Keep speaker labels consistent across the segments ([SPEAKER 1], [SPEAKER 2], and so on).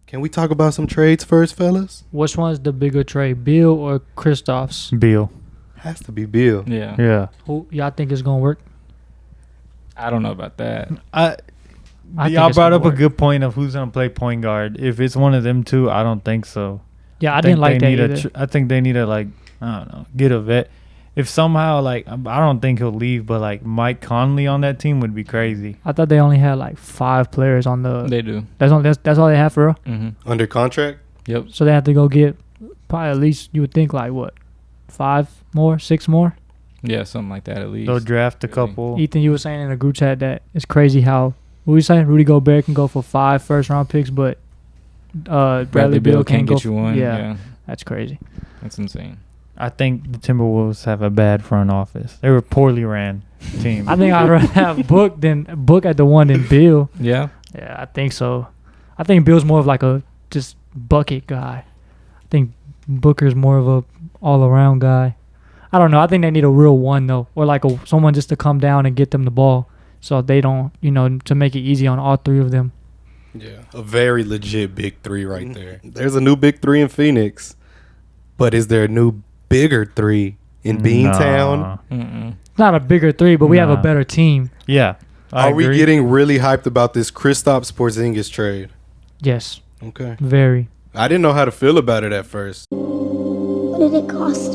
[SPEAKER 1] Can we talk about some trades first, fellas?
[SPEAKER 2] Which one's the bigger trade, Beal or Kristaps?
[SPEAKER 3] Beal.
[SPEAKER 1] Has to be Beal.
[SPEAKER 4] Yeah.
[SPEAKER 3] Yeah.
[SPEAKER 2] Who y'all think is gonna work?
[SPEAKER 4] I don't know about that.
[SPEAKER 2] I think
[SPEAKER 3] Y'all
[SPEAKER 2] it's
[SPEAKER 3] brought
[SPEAKER 2] gonna
[SPEAKER 3] up a
[SPEAKER 2] work.
[SPEAKER 3] good point of who's gonna play point guard. If it's one of them two, I don't think so.
[SPEAKER 2] Yeah, I
[SPEAKER 3] think
[SPEAKER 2] didn't like
[SPEAKER 3] they
[SPEAKER 2] that
[SPEAKER 3] need
[SPEAKER 2] either.
[SPEAKER 3] I think they need to I don't know, get a vet. If somehow I don't think he'll leave, but Mike Conley on that team would be crazy.
[SPEAKER 2] I thought they only had 5 players on the.
[SPEAKER 4] They do.
[SPEAKER 2] That's all they have for real.
[SPEAKER 4] Mm-hmm.
[SPEAKER 1] Under contract?
[SPEAKER 4] Yep.
[SPEAKER 2] So they have to go get probably at least you would think 5 more, 6 more.
[SPEAKER 4] Yeah, something like that at least.
[SPEAKER 3] They'll draft a
[SPEAKER 4] Really.
[SPEAKER 3] couple.
[SPEAKER 2] Ethan, you were saying in the group chat that it's crazy how what were you saying? Rudy Gobert can go for 5 first-round picks, but Bradley Beal can't
[SPEAKER 4] get
[SPEAKER 2] go
[SPEAKER 4] you one.
[SPEAKER 2] Yeah,
[SPEAKER 4] Yeah.
[SPEAKER 2] that's crazy.
[SPEAKER 4] That's insane.
[SPEAKER 3] I think the Timberwolves have a bad front office. They were a poorly ran team.
[SPEAKER 2] I think I'd rather have Book at the one than Beal.
[SPEAKER 4] Yeah.
[SPEAKER 2] Yeah, I think so. I think Bill's more of a just bucket guy. I think Booker's more of a all-around guy. I don't know. I think they need a real one though, or someone just to come down and get them the ball, so they don't, to make it easy on all 3 of them.
[SPEAKER 1] Yeah. A very legit big 3 right there. There's a new big 3 in Phoenix, but is there a new bigger 3 in Beantown?
[SPEAKER 3] Nah.
[SPEAKER 4] Mm-mm.
[SPEAKER 2] Not a bigger 3, but we have a
[SPEAKER 3] Nah.
[SPEAKER 2] better team.
[SPEAKER 3] Yeah. I
[SPEAKER 1] Are we
[SPEAKER 3] agree.
[SPEAKER 1] getting really hyped about this Kristaps Porzingis trade?
[SPEAKER 2] Yes,
[SPEAKER 1] Okay.
[SPEAKER 2] very.
[SPEAKER 1] I didn't know how to feel about it at first.
[SPEAKER 5] What did it cost?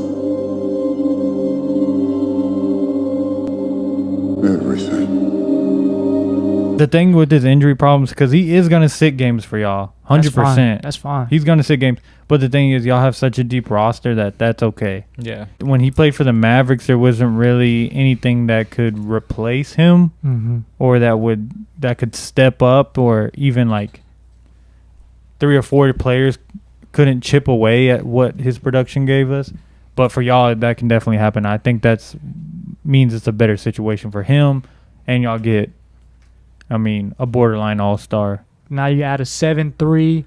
[SPEAKER 6] Everything.
[SPEAKER 3] The thing with his injury problems, because he is going to sit games for y'all. 100%.
[SPEAKER 2] That's fine.
[SPEAKER 3] He's going to sit games. But the thing is, y'all have such a deep roster that's okay.
[SPEAKER 4] Yeah.
[SPEAKER 3] When he played for the Mavericks, there wasn't really anything that could replace him
[SPEAKER 2] Mm-hmm.
[SPEAKER 3] or that could step up, or even 3 or 4 players couldn't chip away at what his production gave us. But for y'all, that can definitely happen. I think that's means it's a better situation for him, and y'all get, a borderline all-star.
[SPEAKER 2] Now you add a 7-3,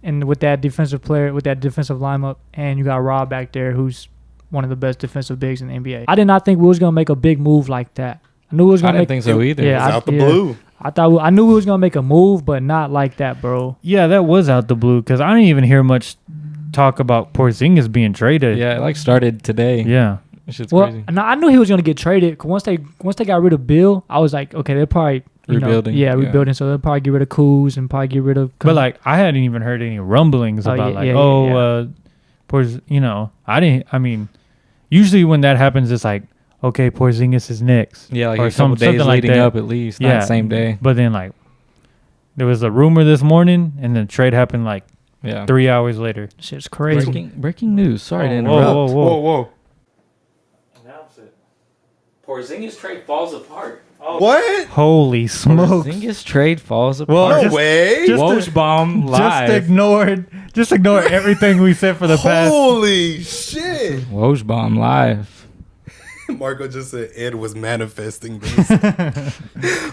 [SPEAKER 2] and with that defensive lineup, and you got Rob back there, who's one of the best defensive bigs in the NBA. I did not think we was gonna make a big move like that. I knew we was
[SPEAKER 4] I
[SPEAKER 2] gonna
[SPEAKER 4] didn't think so either.
[SPEAKER 2] Yeah,
[SPEAKER 1] It's out the blue.
[SPEAKER 2] I knew we was gonna make a move, but not like that, bro.
[SPEAKER 3] Yeah, that was out the blue, because I didn't even hear much talk about Porzingis being traded.
[SPEAKER 4] Yeah, it started today.
[SPEAKER 3] Yeah.
[SPEAKER 4] It's just
[SPEAKER 2] Well,
[SPEAKER 4] crazy.
[SPEAKER 2] no, I knew he was gonna get traded. 'Cause once they got rid of Bill, I was like, okay, they're probably
[SPEAKER 4] Rebuilding, yeah.
[SPEAKER 2] rebuilding. So they'll probably get rid of Kuz and probably get rid of.
[SPEAKER 3] But I hadn't even heard any rumblings
[SPEAKER 2] Oh,
[SPEAKER 3] about
[SPEAKER 2] yeah.
[SPEAKER 3] I didn't. Usually when that happens, it's okay, Porzingis is next.
[SPEAKER 4] Yeah,
[SPEAKER 3] or
[SPEAKER 4] a couple days
[SPEAKER 3] something like
[SPEAKER 4] leading
[SPEAKER 3] that.
[SPEAKER 4] up at least.
[SPEAKER 3] Yeah.
[SPEAKER 4] Not the same day.
[SPEAKER 3] But then there was a rumor this morning, and the trade happened
[SPEAKER 4] Yeah.
[SPEAKER 3] 3 hours later.
[SPEAKER 2] shit's crazy.
[SPEAKER 4] Breaking news. Sorry to
[SPEAKER 3] Whoa,
[SPEAKER 4] interrupt.
[SPEAKER 3] whoa, whoa.
[SPEAKER 1] whoa.
[SPEAKER 3] Announce it.
[SPEAKER 4] Porzingis trade falls apart.
[SPEAKER 1] What?
[SPEAKER 3] Holy smokes!
[SPEAKER 4] Porzingis trade falls
[SPEAKER 3] Well,
[SPEAKER 4] apart.
[SPEAKER 1] No
[SPEAKER 3] just-
[SPEAKER 1] way.
[SPEAKER 3] just-
[SPEAKER 4] Woj bomb live.
[SPEAKER 3] Just ignore everything we said for the past.
[SPEAKER 1] Holy shit.
[SPEAKER 4] Woj bomb live.
[SPEAKER 1] Marco just said Ed was manifesting this.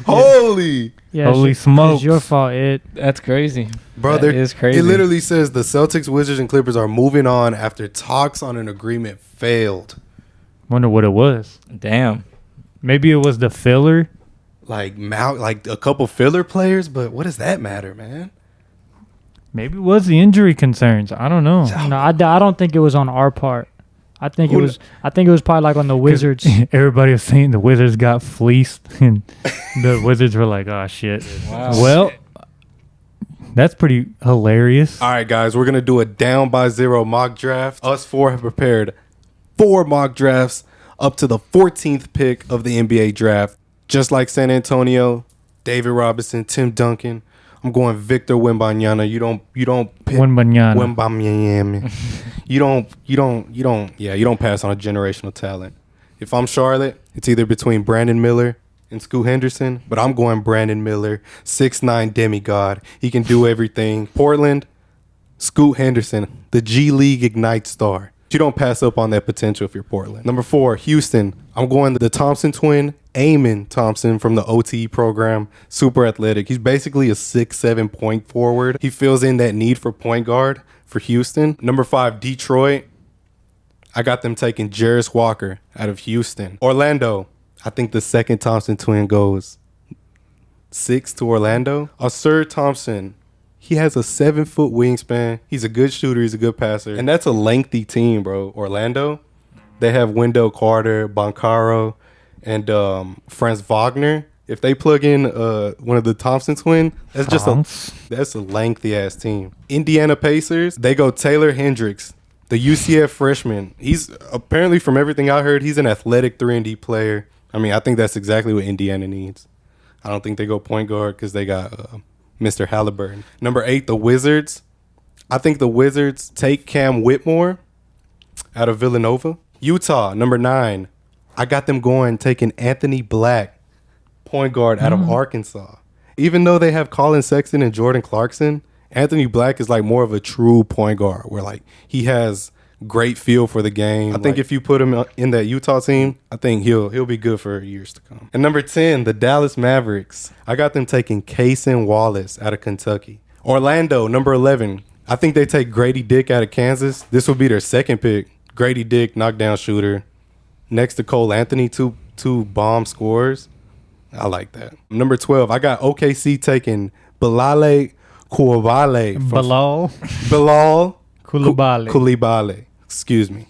[SPEAKER 1] Holy.
[SPEAKER 2] Yeah,
[SPEAKER 3] Holy
[SPEAKER 2] it's
[SPEAKER 3] smokes.
[SPEAKER 2] your fault, Ed.
[SPEAKER 4] That's crazy.
[SPEAKER 1] Brother,
[SPEAKER 4] That is crazy.
[SPEAKER 1] It literally says the Celtics, Wizards, and Clippers are moving on after talks on an agreement failed.
[SPEAKER 3] Wonder what it was.
[SPEAKER 4] Damn.
[SPEAKER 3] Maybe it was the filler.
[SPEAKER 1] Like a couple filler players, but what does that matter, man?
[SPEAKER 3] Maybe it was the injury concerns. I don't know.
[SPEAKER 2] No, I don't think it was on our part. I think it
[SPEAKER 1] Who
[SPEAKER 2] was. I think it was probably on the Wizards.
[SPEAKER 3] Everybody was saying the Wizards got fleeced, and the Wizards were like, "Oh shit."
[SPEAKER 4] Wow.
[SPEAKER 3] Well, that's pretty hilarious.
[SPEAKER 1] All right, guys, we're going to do a down by 0 mock draft. Us 4 have prepared 4 mock drafts up to the 14th pick of the NBA draft. Just like San Antonio, David Robinson, Tim Duncan. I'm going Victor Wembanyama. You don't pick
[SPEAKER 3] Wembanyama.
[SPEAKER 1] Wembanyama. you don't pass on a generational talent. If I'm Charlotte, it's either between Brandon Miller and Scoot Henderson, but I'm going Brandon Miller, 6'9" demigod. He can do everything. Portland, Scoot Henderson, the G League Ignite star. You don't pass up on that potential if you're Portland. Number 4, Houston. I'm going the Thompson twin, Eamon Thompson from the OTE program. Super athletic. He's basically a 6'7" point forward. He fills in that need for point guard for Houston. Number 5, Detroit. I got them taking Jarris Walker out of Houston. Orlando. I think the second Thompson twin goes 6 to Orlando. Ausar Thompson. He has a 7-foot wingspan. He's a good shooter. He's a good passer. And that's a lengthy team, bro. Orlando, they have Wendell Carter, Boncaro, and Franz Wagner. If they plug in one of the Thompson twins, that's a lengthy ass team. Indiana Pacers, they go Taylor Hendricks, the UCF freshman. He's apparently, from everything I heard, he's an athletic 3-and-D player. I mean, I think that's exactly what Indiana needs. I don't think they go point guard because they got Mr. Halliburton. Number 8, the Wizards. I think the Wizards take Cam Whitmore out of Villanova. Utah, number 9. I got them taking Anthony Black, point guard out of Arkansas. Even though they have Colin Sexton and Jordan Clarkson, Anthony Black is like more of a true point guard where like he has great feel for the game. I think if you put him in that Utah team, I think he'll be good for years to come. And number 10, the Dallas Mavericks. I got them taking Cason Wallace out of Kentucky. Orlando, number 11. I think they take Grady Dick out of Kansas. This will be their second pick. Grady Dick, knockdown shooter. Next to Cole Anthony, two bomb scorers. I like that. Number 12, I got OKC taking Bilal Koulibaly. Bilal Koulibaly. Excuse me.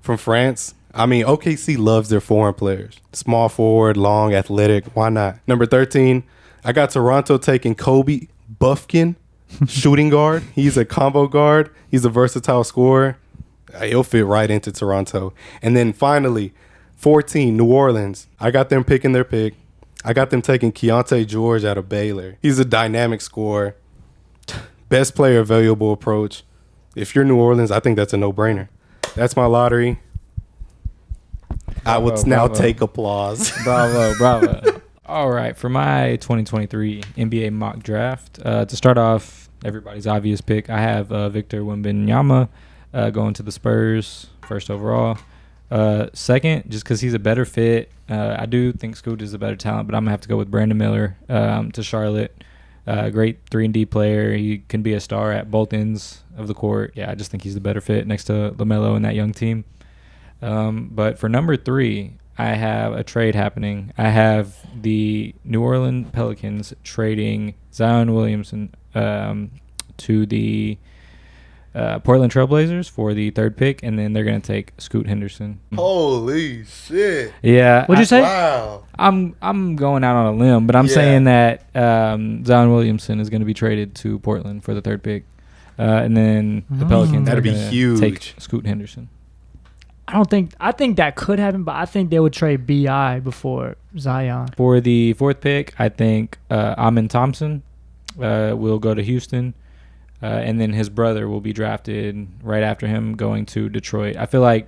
[SPEAKER 1] From France. I mean, OKC loves their foreign players. Small forward, long, athletic. Why not? Number 13, I got Toronto taking Kobe Buffkin, shooting guard. He's a combo guard. He's a versatile scorer. He'll fit right into Toronto. And then finally, 14, New Orleans. I got them picking their pick. I got them taking Keontae George out of Baylor. He's a dynamic scorer. Best player available approach. If you're New Orleans, I think that's a no-brainer. That's my lottery. I would now take applause.
[SPEAKER 4] Bravo. All right, for my 2023 NBA mock draft, to start off, everybody's obvious pick, I have Victor Wembanyama going to the Spurs, first overall. Second, just because he's a better fit. I do think Scoot is a better talent, but I'm going to have to go with Brandon Miller to Charlotte. Great 3-and-D player. He can be a star at both ends of the court. Yeah, I just think he's the better fit next to LaMelo and that young team. But for number 3, I have a trade happening. I have the New Orleans Pelicans trading Zion Williamson to the Portland Trailblazers for the 3rd pick, and then they're going to take Scoot Henderson.
[SPEAKER 1] Holy shit.
[SPEAKER 4] Yeah.
[SPEAKER 2] What'd you say?
[SPEAKER 1] Wow.
[SPEAKER 4] I'm going out on a limb, but I'm saying that Zion Williamson is going to be traded to Portland for the 3rd pick. And then the Pelicans
[SPEAKER 1] That'd be
[SPEAKER 4] are gonna
[SPEAKER 1] huge.
[SPEAKER 4] take Scoot Henderson.
[SPEAKER 2] I think that could happen, but I think they would trade BI before Zion.
[SPEAKER 4] For the 4th pick, I think Amin Thompson will go to Houston. And then his brother will be drafted right after him, going to Detroit. I feel like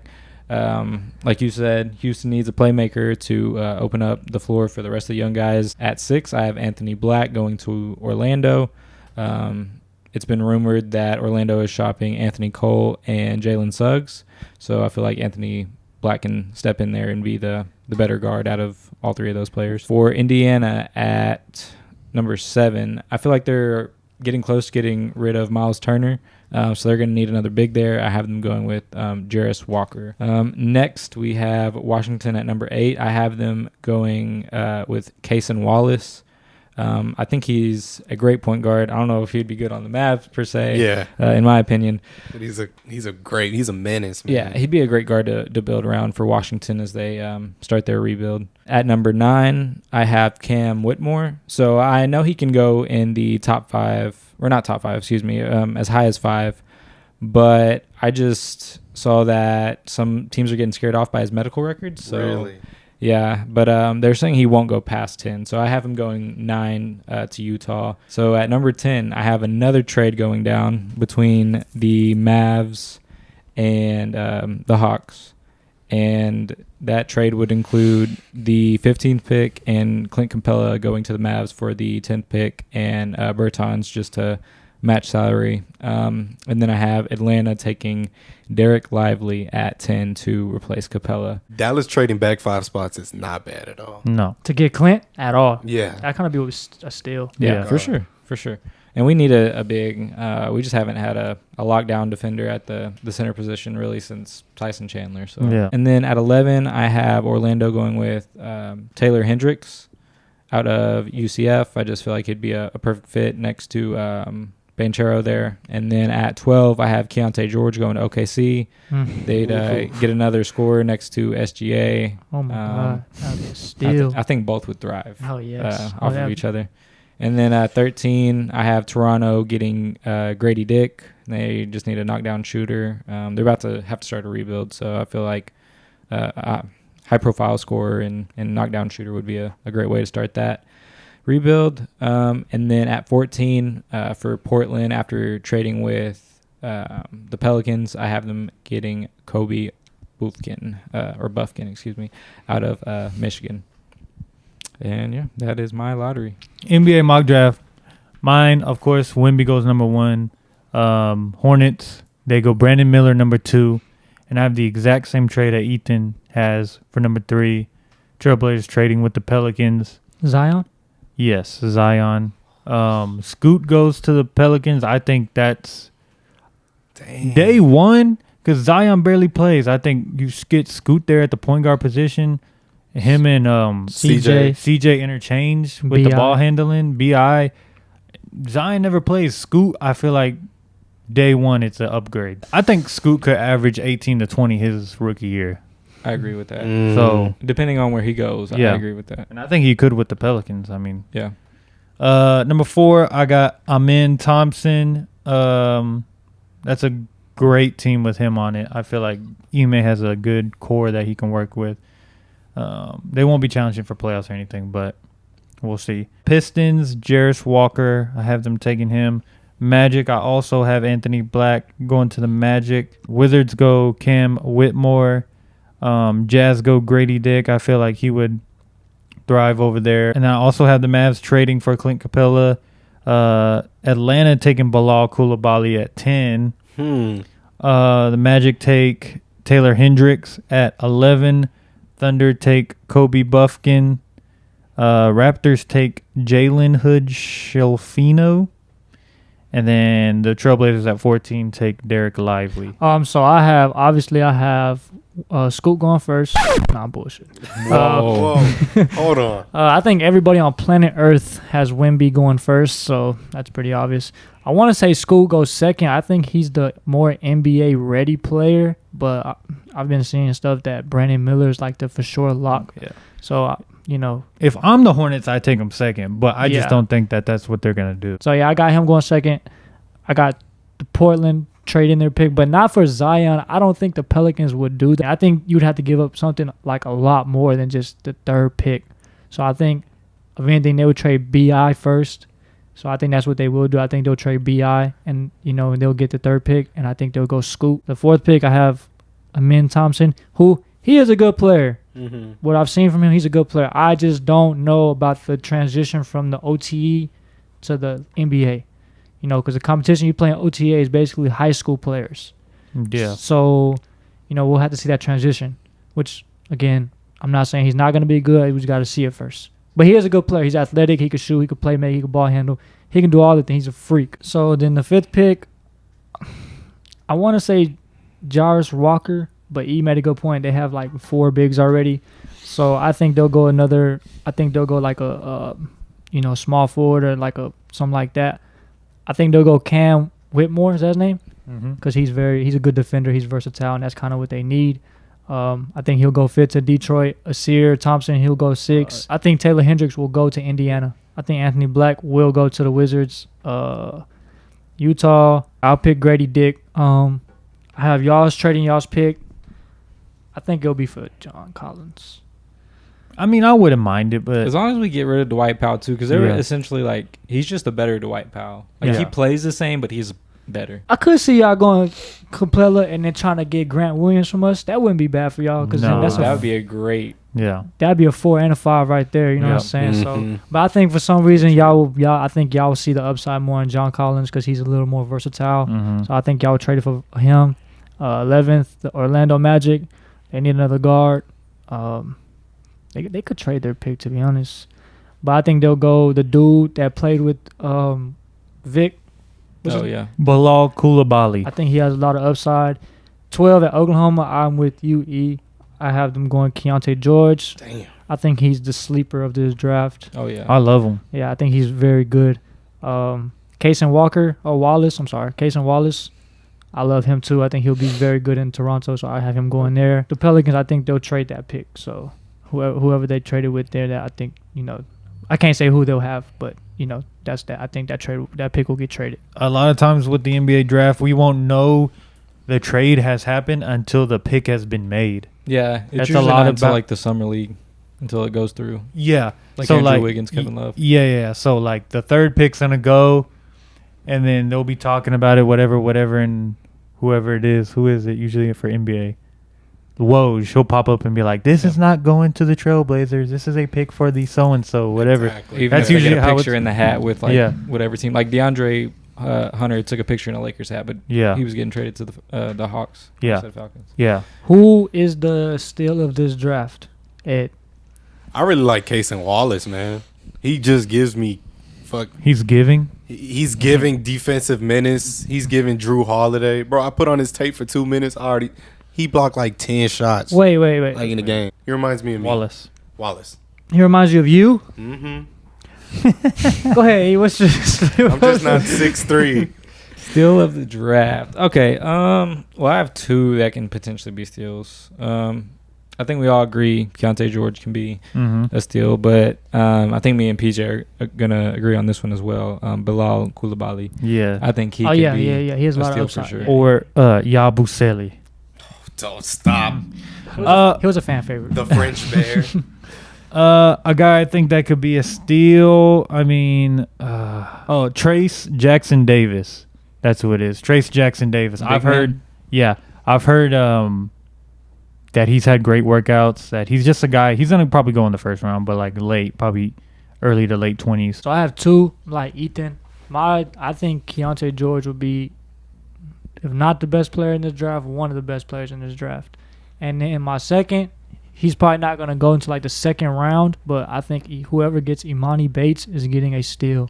[SPEAKER 4] you said, Houston needs a playmaker to open up the floor for the rest of the young guys. At 6, I have Anthony Black going to Orlando. It's been rumored that Orlando is shopping Anthony Cole and Jalen Suggs. So I feel like Anthony Black can step in there and be the better guard out of all 3 of those players. For Indiana at number 7, I feel like they're getting close to getting rid of Miles Turner. So they're going to need another big there. I have them going with Jarris Walker. Next, we have Washington at number 8. I have them going with Cason Wallace. I think he's a great point guard. I don't know if he'd be good on the Mavs per se.
[SPEAKER 1] Yeah.
[SPEAKER 4] In my opinion.
[SPEAKER 1] But he's a menace, man.
[SPEAKER 4] Yeah, he'd be a great guard to build around for Washington as they start their rebuild. At number 9, I have Cam Whitmore. So I know he can go in the top 5, or not top 5, excuse me, as high as 5. But I just saw that some teams are getting scared off by his medical records. So
[SPEAKER 1] Really?
[SPEAKER 4] Yeah, but they're saying he won't go past 10. So I have him going 9 to Utah. So at number 10, I have another trade going down between the Mavs and the Hawks. And that trade would include the 15th pick and Clint Capella going to the Mavs for the 10th pick and Bertans just to match salary. And then I have Atlanta taking Derek Lively at 10 to replace Capella.
[SPEAKER 1] Dallas trading back 5 spots is not bad at all.
[SPEAKER 3] No.
[SPEAKER 2] To get Clint at all.
[SPEAKER 1] Yeah.
[SPEAKER 2] That kind of be a steal.
[SPEAKER 3] Yeah.
[SPEAKER 4] For sure. And we need a big we just haven't had a lockdown defender at the center position really since Tyson Chandler. So
[SPEAKER 3] Yeah.
[SPEAKER 4] And then at 11, I have Orlando going with Taylor Hendricks out of UCF. I just feel like he'd be a perfect fit next to Banchero there. And then at 12, I have Keontae George going to OKC. They'd get another scorer next to SGA.
[SPEAKER 2] Oh, my God. That'd be a steal.
[SPEAKER 4] I think both would thrive
[SPEAKER 2] Oh, yes.
[SPEAKER 4] off of each other. And then at 13, I have Toronto getting Grady Dick. They just need a knockdown shooter. They're about to have to start a rebuild, so I feel like high-profile scorer and knockdown shooter would be a great way to start that rebuild. And then at 14, for Portland, after trading with the Pelicans, I have them getting Kobe Buffkin, out of Michigan. And, yeah, that is my lottery.
[SPEAKER 3] NBA mock draft. Mine, of course, Wemby goes number 1. Hornets, they go Brandon Miller number 2. And I have the exact same trade that Ethan has for number 3. Trailblazers trading with the Pelicans.
[SPEAKER 2] Zion?
[SPEAKER 3] Yes, Zion. Scoot goes to the Pelicans. I think that's day one because Zion barely plays. I think you get Scoot there at the point guard position. Him and CJ interchange with the ball handling. BI. Zion never plays. Scoot, I feel like day one it's an upgrade. I think Scoot could average 18 to 20 his rookie year.
[SPEAKER 4] I agree with that.
[SPEAKER 3] So
[SPEAKER 4] depending on where he goes,
[SPEAKER 3] yeah.
[SPEAKER 4] I agree with that.
[SPEAKER 3] And I think he could with the Pelicans. I mean,
[SPEAKER 4] yeah.
[SPEAKER 3] Number 4, I got Amin Thompson. That's a great team with him on it. I feel like Ime has a good core that he can work with. They won't be challenging for playoffs or anything, but we'll see. Pistons, Jarris Walker. I have them taking him. Magic, I also have Anthony Black going to the Magic. Wizards go Cam Whitmore. Jazz go Grady Dick. I feel like he would thrive over there. And I also have the Mavs trading for Clint Capella. Atlanta taking Bilal Coulibaly at 10. The Magic take Taylor Hendricks at 11. Thunder take Kobe Buffkin. Raptors take Jalen Hood-Schifino. And then the Trailblazers at 14 take Derek Lively.
[SPEAKER 2] So I have Scoot going first. Nah, bullshit.
[SPEAKER 1] Whoa. Hold on.
[SPEAKER 2] I think everybody on planet Earth has Wemby going first, so that's pretty obvious. I want to say Scoot goes second. I think he's the more NBA ready player, but I've been seeing stuff that Brandon Miller is like the for sure lock.
[SPEAKER 3] Yeah.
[SPEAKER 2] So,
[SPEAKER 3] if I'm the Hornets, I take him second, but I just don't think that that's what they're going to do.
[SPEAKER 2] So, yeah, I got him going second. I got the Portland trading their pick, but not for Zion. I don't think the Pelicans would do that. I think you'd have to give up something like a lot more than just the third pick. So, I think, if anything, they would trade BI first. So, I think that's what they will do. I think they'll trade BI, and, they'll get the third pick, and I think they'll go Scoot. The fourth pick, I have Amin Thompson, who he is a good player. Mm-hmm. What I've seen from him, he's a good player. I just don't know about the transition from the OTE to the NBA. Because the competition you play in OTA is basically high school players.
[SPEAKER 3] Yeah.
[SPEAKER 2] So, we'll have to see that transition, which, again, I'm not saying he's not going to be good. We just got to see it first. But he is a good player. He's athletic. He can shoot. He can play make. He can ball handle. He can do all the things. He's a freak. So, then the fifth pick, I want to say Jarris Walker. But E made a good point. They have like 4 bigs already. So I think they'll go like a small forward or like something like that. I think they'll go Cam Whitmore, is that his name? Because he's a good defender. He's versatile, and that's kind of what they need. I think he'll go 5th to Detroit. Asir Thompson, he'll go 6th. I think Taylor Hendricks will go to Indiana. I think Anthony Black will go to the Wizards. Utah, I'll pick Grady Dick. I have y'all's trading y'all's pick. I think it'll be for John Collins.
[SPEAKER 3] I mean, I wouldn't mind it, but
[SPEAKER 4] as long as we get rid of Dwight Powell too, because they're essentially like he's just a better Dwight Powell. Like he plays the same, but he's better.
[SPEAKER 2] I could see y'all going Capella and then trying to get Grant Williams from us. That wouldn't be bad for y'all because
[SPEAKER 4] that would be a great.
[SPEAKER 3] Yeah,
[SPEAKER 2] that'd be a 4 and a 5 right there. You know what I'm saying?
[SPEAKER 1] Mm-hmm.
[SPEAKER 2] So, but I think for some reason I think y'all will see the upside more in John Collins because he's a little more versatile.
[SPEAKER 3] Mm-hmm.
[SPEAKER 2] So I think y'all will trade it for him. 11th, the Orlando Magic. They need another guard. They could trade their pick, to be honest. But I think they'll go the dude that played with Vic.
[SPEAKER 3] Bilal Coulibaly.
[SPEAKER 2] I think he has a lot of upside. 12 at Oklahoma, I'm with you, E. I have them going Keontae George.
[SPEAKER 1] Damn.
[SPEAKER 2] I think he's the sleeper of this draft.
[SPEAKER 4] Oh, yeah.
[SPEAKER 3] I love him.
[SPEAKER 2] Yeah, I think he's very good. Kaysen Walker or Wallace. I'm sorry, Kaysen Wallace. I love him too. I think he'll be very good in Toronto, so I have him going there. The Pelicans, I think they'll trade that pick. So whoever they traded with there, that I think, I can't say who they'll have, but that's that. I think that pick will get traded.
[SPEAKER 3] A lot of times with the NBA draft, we won't know the trade has happened until the pick has been made.
[SPEAKER 4] Yeah, it's
[SPEAKER 3] That's
[SPEAKER 4] usually
[SPEAKER 3] a lot
[SPEAKER 4] not until
[SPEAKER 3] about-
[SPEAKER 4] like the summer league, until it goes through.
[SPEAKER 3] Yeah.
[SPEAKER 4] Like
[SPEAKER 3] so
[SPEAKER 4] Andrew
[SPEAKER 3] like
[SPEAKER 4] Wiggins, Kevin Love.
[SPEAKER 3] Yeah. So like the third pick's gonna go, and then they'll be talking about it, whatever, and whoever it is, who is it usually for NBA? Woj, he'll pop up and be like, "This is not going to the Trailblazers. This is a pick for the so and so, whatever."
[SPEAKER 1] Exactly.
[SPEAKER 4] Even
[SPEAKER 3] That's
[SPEAKER 4] if they get
[SPEAKER 3] usually
[SPEAKER 4] a
[SPEAKER 3] how
[SPEAKER 4] picture
[SPEAKER 3] it's-
[SPEAKER 4] in the hat with like
[SPEAKER 3] Yeah.
[SPEAKER 4] whatever team. Like DeAndre Hunter took a picture in a Lakers hat, but
[SPEAKER 3] Yeah.
[SPEAKER 4] he was getting traded to the Hawks.
[SPEAKER 3] Yeah.
[SPEAKER 4] instead of Falcons.
[SPEAKER 3] Yeah.
[SPEAKER 2] Who is the steal of this draft? Ed.
[SPEAKER 1] I really like Kaysen Wallace, man. He just gives me
[SPEAKER 3] He's giving.
[SPEAKER 1] He's giving defensive menace. He's giving Drew Holiday. Bro, I put on his tape for 2 minutes. He blocked like 10 shots.
[SPEAKER 2] Wait.
[SPEAKER 1] Like in the game. He reminds me of me.
[SPEAKER 3] Wallace.
[SPEAKER 2] He reminds you of you?
[SPEAKER 1] Mm-hmm.
[SPEAKER 2] Go ahead. What's your
[SPEAKER 1] I'm just not 6'3".
[SPEAKER 4] Steal of the draft. Okay. Well, I have two that can potentially be steals. I think we all agree Keontae George can be a steal, but I think me and PJ are gonna agree on this one as well. Bilal Coulibaly.
[SPEAKER 3] Yeah.
[SPEAKER 4] I think he.
[SPEAKER 2] Oh
[SPEAKER 4] could
[SPEAKER 2] yeah,
[SPEAKER 4] be
[SPEAKER 2] yeah. He has a lot
[SPEAKER 4] steal
[SPEAKER 2] of
[SPEAKER 4] for
[SPEAKER 2] upside.
[SPEAKER 4] sure.
[SPEAKER 2] Yeah.
[SPEAKER 3] Or Yabusele.
[SPEAKER 1] Don't stop.
[SPEAKER 2] He was a fan favorite.
[SPEAKER 1] The French bear.
[SPEAKER 3] A guy I think that could be a steal. I mean, Trace Jackson Davis. That's who it is. Trace Jackson Davis.
[SPEAKER 4] Big
[SPEAKER 3] I've
[SPEAKER 4] man?
[SPEAKER 3] heard. Yeah, I've heard that he's had great workouts. That he's just a guy. He's gonna probably go in the first round, but like late, probably early to late 20s.
[SPEAKER 2] So I have two, like Ethan. I think Keontae George would be, if not the best player in this draft, one of the best players in this draft. And then in my second, he's probably not going to go into like the second round, but I think whoever gets Imani Bates is getting a steal.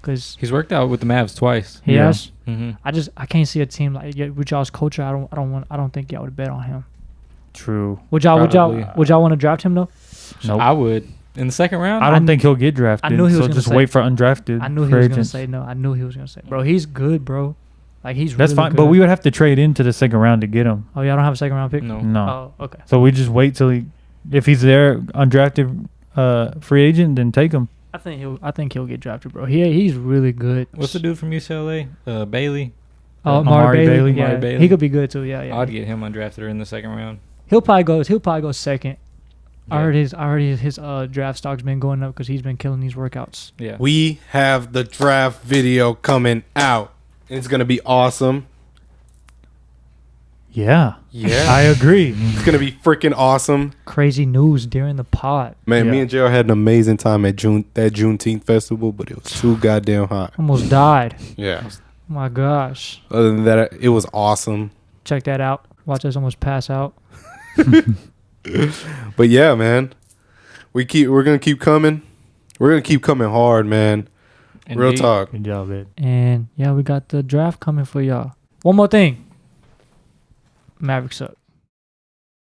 [SPEAKER 2] Because
[SPEAKER 4] He's worked out with the Mavs twice.
[SPEAKER 2] he
[SPEAKER 3] Yeah.
[SPEAKER 2] has.
[SPEAKER 4] Mm-hmm.
[SPEAKER 2] I can't see a team like with y'all's culture. I don't think y'all would bet on him.
[SPEAKER 3] True.
[SPEAKER 2] Would y'all
[SPEAKER 4] Probably.
[SPEAKER 2] want to draft him though?
[SPEAKER 3] Nope.
[SPEAKER 4] I would in the second round.
[SPEAKER 3] I don't think he'll get drafted.
[SPEAKER 2] I knew he was
[SPEAKER 3] so
[SPEAKER 2] gonna
[SPEAKER 3] just
[SPEAKER 2] say-
[SPEAKER 3] wait for undrafted.
[SPEAKER 2] I knew he
[SPEAKER 3] free
[SPEAKER 2] was going to
[SPEAKER 3] agents.
[SPEAKER 2] say no. I knew he was going to say, bro, he's good, bro. Like he's
[SPEAKER 3] That's
[SPEAKER 2] really
[SPEAKER 3] fine,
[SPEAKER 2] good.
[SPEAKER 3] but we would have to trade into the second round to get him.
[SPEAKER 2] Oh, y'all don't have a second round pick?
[SPEAKER 4] No.
[SPEAKER 3] No.
[SPEAKER 2] Oh, okay.
[SPEAKER 3] So we just wait till if he's there, undrafted free agent, then take him.
[SPEAKER 2] I think he'll get drafted, bro. He's really good.
[SPEAKER 4] What's the dude from UCLA? Bailey.
[SPEAKER 2] Oh,
[SPEAKER 3] Amari Bailey?
[SPEAKER 2] Yeah,
[SPEAKER 4] Amari Bailey.
[SPEAKER 2] he could be good too. Yeah, yeah.
[SPEAKER 4] I'd get him undrafted or in the second round.
[SPEAKER 2] He'll probably go second. I
[SPEAKER 4] Yeah.
[SPEAKER 2] heard his draft stock's been going up because he's been killing these workouts.
[SPEAKER 4] Yeah.
[SPEAKER 1] We have the draft video coming out. It's going to be awesome.
[SPEAKER 3] Yeah.
[SPEAKER 1] Yeah.
[SPEAKER 3] I agree.
[SPEAKER 1] It's going to be freaking awesome.
[SPEAKER 2] Crazy news during the pod.
[SPEAKER 1] Man, me
[SPEAKER 3] Yeah.
[SPEAKER 1] and Gerald had an amazing time at that Juneteenth festival, but it was too goddamn hot.
[SPEAKER 2] Almost died.
[SPEAKER 1] Yeah.
[SPEAKER 2] Oh my gosh.
[SPEAKER 1] Other than that, it was awesome.
[SPEAKER 2] Check that out. Watch us almost pass out.
[SPEAKER 1] But yeah, man, we're gonna keep coming. We're gonna keep coming hard, man. Real
[SPEAKER 4] Indeed.
[SPEAKER 1] talk.
[SPEAKER 3] Good job, Ed.
[SPEAKER 2] And yeah, we got the draft coming for y'all. One more thing. Mavericks up.